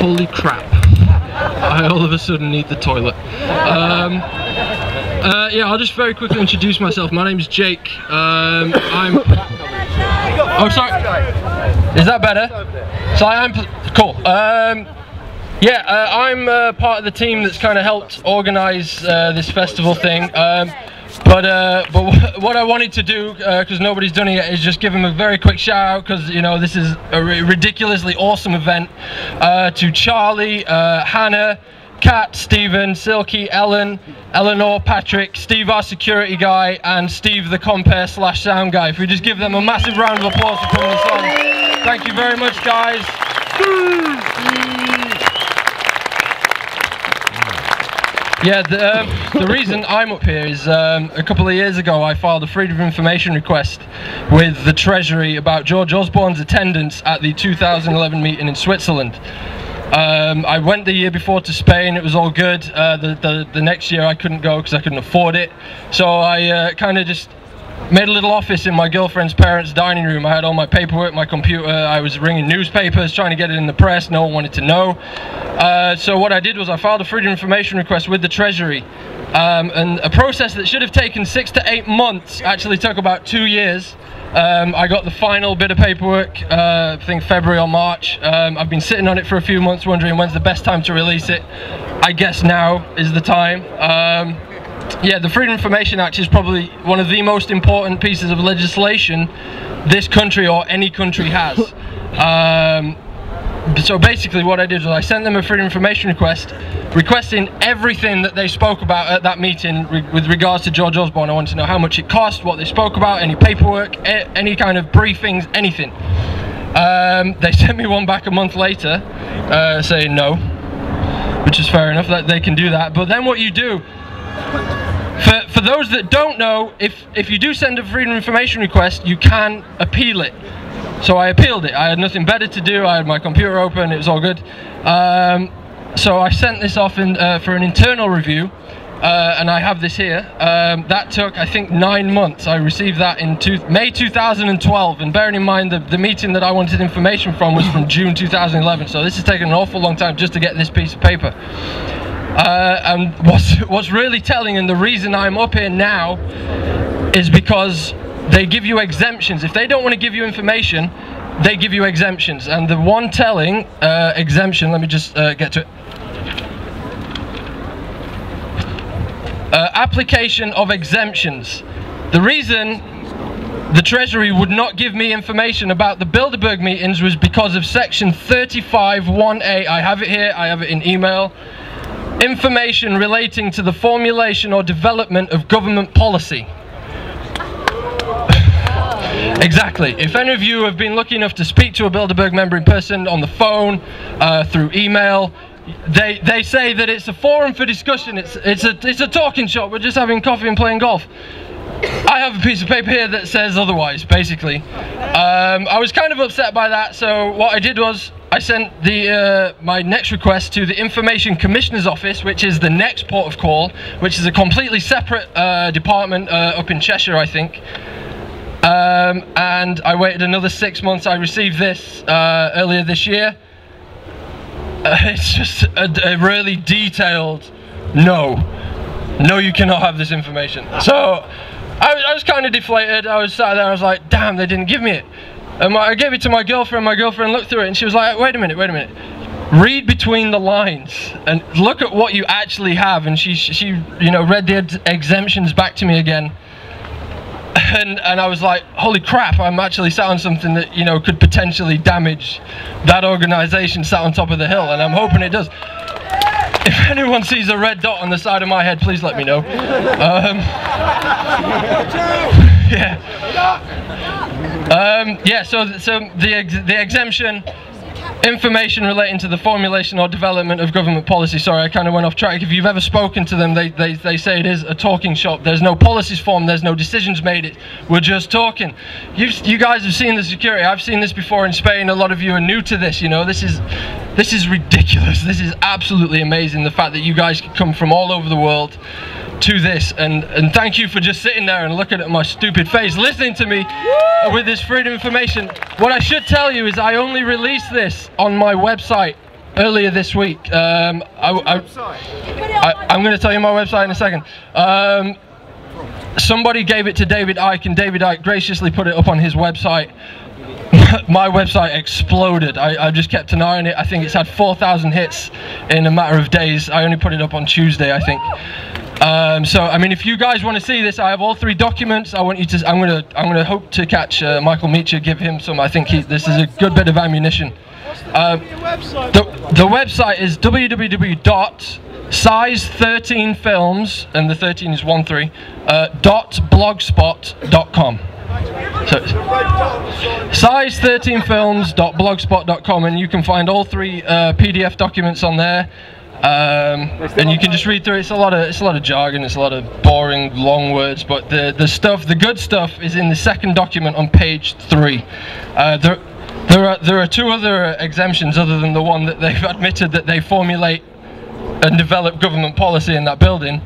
Holy crap. I all of a sudden need the toilet. Yeah, I'll just very quickly introduce myself. My name's Jake. I'm... Oh, sorry. Is that better? So I'm... Cool. Yeah, I'm part of the team that's kind of helped organise this festival thing. But what I wanted to do, because nobody's done it yet, is just give them a very quick shout out, because you know this is a ridiculously awesome event. To Charlie, Hannah, Kat, Stephen, Silky, Ellen, Eleanor, Patrick, Steve our security guy, and Steve the compare / sound guy. If we just give them a massive round of applause for coming this on. Thank you very much, guys. Yeah, the reason I'm up here is a couple of years ago I filed a Freedom of Information request with the Treasury about George Osborne's attendance at the 2011 meeting in Switzerland. I went the year before to Spain, it was all good. The next year I couldn't go because I couldn't afford it. So I kind of just made a little office in my girlfriend's parents' dining room. I had all my paperwork, my computer, I was ringing newspapers, trying to get it in the press, no one wanted to know. So what I did was I filed a Freedom of Information request with the Treasury. And a process that should have taken 6 to 8 months actually took about 2 years. I got the final bit of paperwork, I think February or March. I've been sitting on it for a few months wondering when's the best time to release it. I guess now is the time. Yeah, the Freedom of Information Act is probably one of the most important pieces of legislation this country or any country has. So basically what I did was I sent them a Freedom of Information request requesting everything that they spoke about at that meeting with regards to George Osborne. I wanted to know how much it cost, what they spoke about, any paperwork, any kind of briefings, anything. They sent me one back a month later saying no, which is fair enough, that they can do that. But then what you do, for those that don't know, if you do send a Freedom of Information request, you can appeal it. So I appealed it. I had nothing better to do. I had my computer open. It was all good. So I sent this off for an internal review, and I have this here. That took, I think, 9 months. I received that in May 2012, and bearing in mind the meeting that I wanted information from was from June 2011. So this has taken an awful long time just to get this piece of paper. And what's really telling, and the reason I'm up here now, is because they give you exemptions. If they don't want to give you information, they give you exemptions. And the one telling exemption, let me just get to it. Application of exemptions. The reason the Treasury would not give me information about the Bilderberg meetings was because of section 35(1)(a). I have it here, I have it in email. Information relating to the formulation or development of government policy. Exactly. If any of you have been lucky enough to speak to a Bilderberg member in person, on the phone, through email, they say that it's a forum for discussion. It's a talking shop. We're just having coffee and playing golf. I have a piece of paper here that says otherwise, basically. I was kind of upset by that, so what I did was I sent my next request to the Information Commissioner's Office, which is the next port of call, which is a completely separate department up in Cheshire, I think. And I waited another 6 months. I received this earlier this year. It's just a really detailed no, you cannot have this information. So I was kind of deflated. I was sat there, I was like, damn, they didn't give me it. And I gave it to my girlfriend looked through it and she was like, wait a minute, read between the lines and look at what you actually have. And she you know, read the exemptions back to me again. And I was like, holy crap, I'm actually sat on something that, you know, could potentially damage that organisation sat on top of the hill, and I'm hoping it does. If anyone sees a red dot on the side of my head, please let me know. Yeah, so the exemption, information relating to the formulation or development of government policy. Sorry, I kind of went off track. If you've ever spoken to them, they say it is a talking shop. There's no policies formed, there's no decisions made. We're just talking. You guys have seen the security. I've seen this before in Spain. A lot of you are new to this. You know, this is ridiculous. This is absolutely amazing. The fact that you guys can come from all over the world to this, and thank you for just sitting there and looking at my stupid face, listening to me with this freedom of information. What I should tell you is I only released this on my website earlier this week. I'm going to tell you my website in a second. Somebody gave it to David Icke, and David Icke graciously put it up on his website. My website exploded. I just kept an eye on it. I think it's had 4,000 hits in a matter of days. I only put it up on Tuesday, I think. So I mean, if you guys want to see this, I have all 3 documents. I want you to. I'm gonna hope to catch Michael Meacher, give him some. I think this is a good bit of ammunition. The website is www.size13films, and the 13 is 13, .blogspot.com. So size13films.blogspot.com, and you can find all 3 PDF documents on there. And you can just read through it. It's a lot of jargon, it's a lot of boring long words, but the good stuff is in the second document on page 3. There are 2 other exemptions other than the one that they've admitted that they formulate and develop government policy in that building.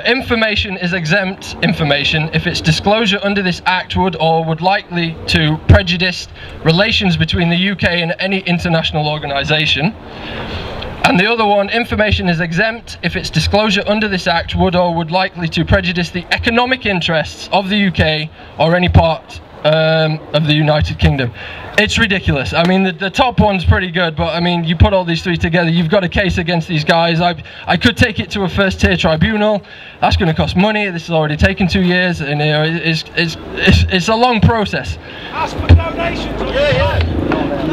Information is exempt information if its disclosure under this act would or would likely to prejudice relations between the UK and any international organisation. And the other one, information is exempt if its disclosure under this act would or would likely to prejudice the economic interests of the UK or any part of the United Kingdom. It's ridiculous. I mean, the top one's pretty good, but I mean, you put all these 3 together, you've got a case against these guys. I could take it to a first-tier tribunal. That's going to cost money. This has already taken 2 years, and you know, it's a long process. Ask for donations.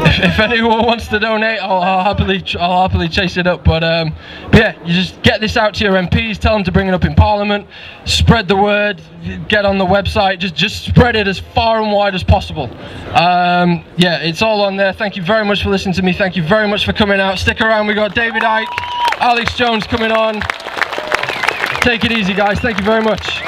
If anyone wants to donate, I'll happily chase it up. But yeah, you just get this out to your MPs, tell them to bring it up in Parliament, spread the word, get on the website, just spread it as far and wide as possible. Yeah, it's all on there. Thank you very much for listening to me. Thank you very much for coming out. Stick around. We got David Icke, Alex Jones coming on. Take it easy, guys. Thank you very much.